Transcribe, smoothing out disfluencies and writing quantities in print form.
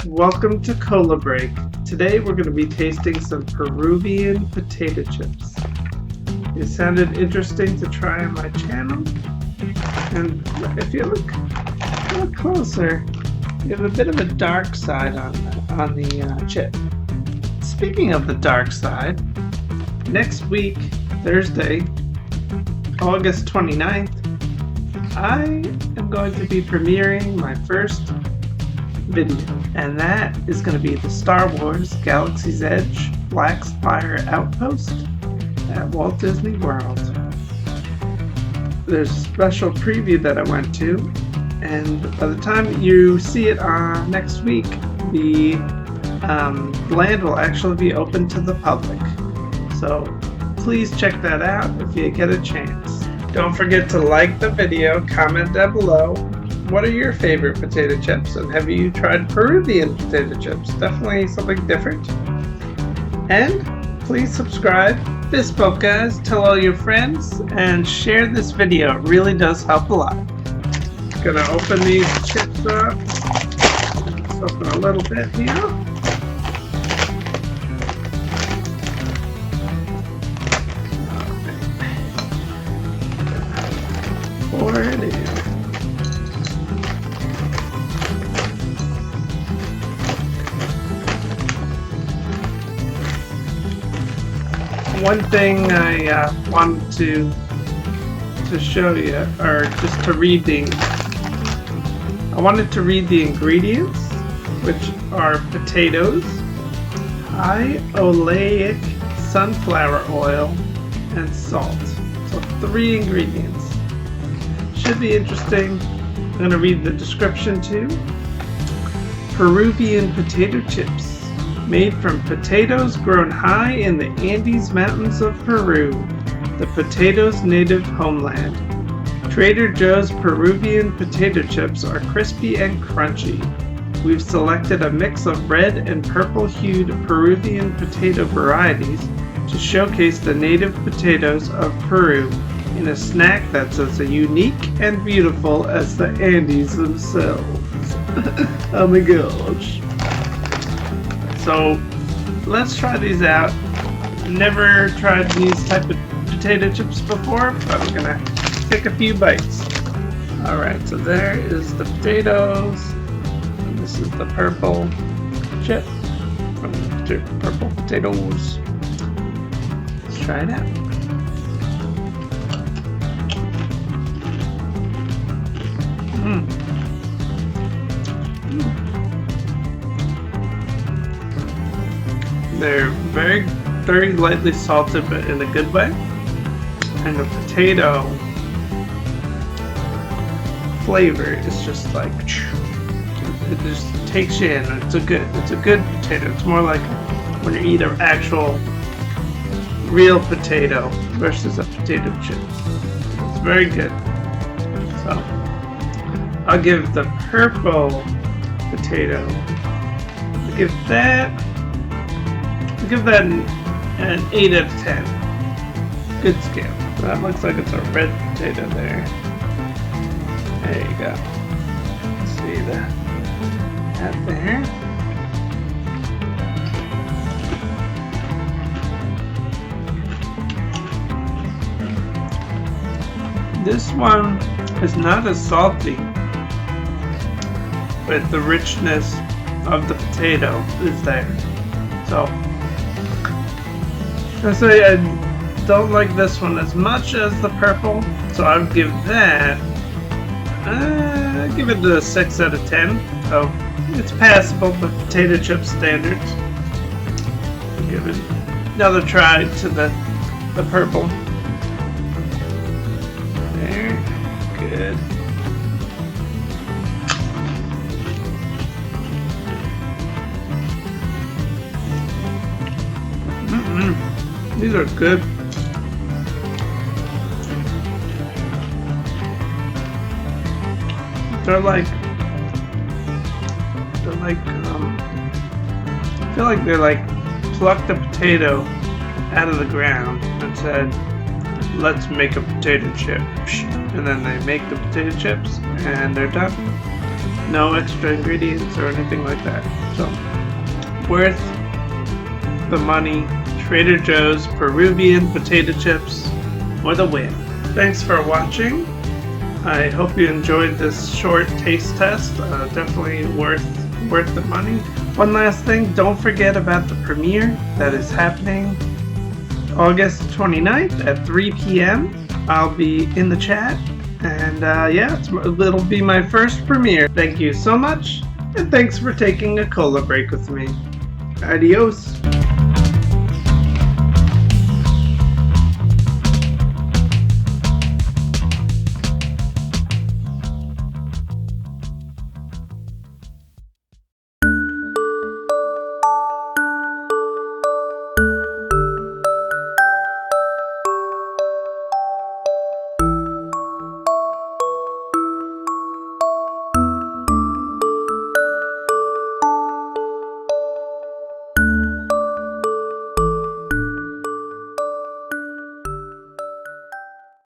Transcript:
Welcome to Cola Break. Today we're going to be tasting some Peruvian potato chips. It sounded interesting to try on my channel, and if you look closer, you have a bit of a dark side on the chip. Speaking of the dark side, next week, Thursday, August 29th, I am going to be premiering my first video, and that is going to be the Star Wars Galaxy's Edge Black Spire Outpost at Walt Disney World. There's a special preview that I went to, and by the time you see it next week, the land will actually be open to the public. So please check that out if you get a chance. Don't forget to like the video, comment down below. What are your favorite potato chips, and have you tried Peruvian potato chips? Definitely something different. And please subscribe. Fist bump, guys. Tell all your friends and share this video. It really does help a lot. Gonna open these chips up. Let's open a little bit here. Pour it in. One thing I wanted to show you, or just to read I wanted to read the ingredients, which are potatoes, high oleic sunflower oil, and salt. So 3 ingredients. Should be interesting. I'm going to read the description too. Peruvian potato chips. Made from potatoes grown high in the Andes Mountains of Peru, the potato's native homeland. Trader Joe's Peruvian potato chips are crispy and crunchy. We've selected a mix of red and purple-hued Peruvian potato varieties to showcase the native potatoes of Peru in a snack that's as unique and beautiful as the Andes themselves. Oh my gosh. So let's try these out. Never tried these type of potato chips before, but I'm gonna take a few bites. Alright, so there is the potatoes, and this is the purple chip from the purple potatoes. Let's try it out. They're very lightly salted, but in a good way. And the potato flavor is just like, it just takes you in. It's a good potato. It's more like when you eat an actual real potato versus a potato chip. It's very good. So I'll give the purple potato, give that an 8 out of 10. Good scale. That looks like it's a red potato there. There you go. See that there. This one is not as salty, but the richness of the potato is there. So I say I don't like this one as much as the purple, so I'd give that, give it a 6 out of 10. So it's passable, but potato chip standards. Give it another try to the purple. There, good. These are good. They're like I feel like they're like plucked the potato out of the ground and said, let's make a potato chip. And then they make the potato chips and they're done. No extra ingredients or anything like that. So, worth the money. Trader Joe's Peruvian potato chips for the win. Thanks for watching. I hope you enjoyed this short taste test. Definitely worth the money. One last thing, don't forget about the premiere that is happening August 29th at 3 p.m. I'll be in the chat, and yeah, it'll be my first premiere. Thank you so much, and thanks for taking a cola break with me. Adios.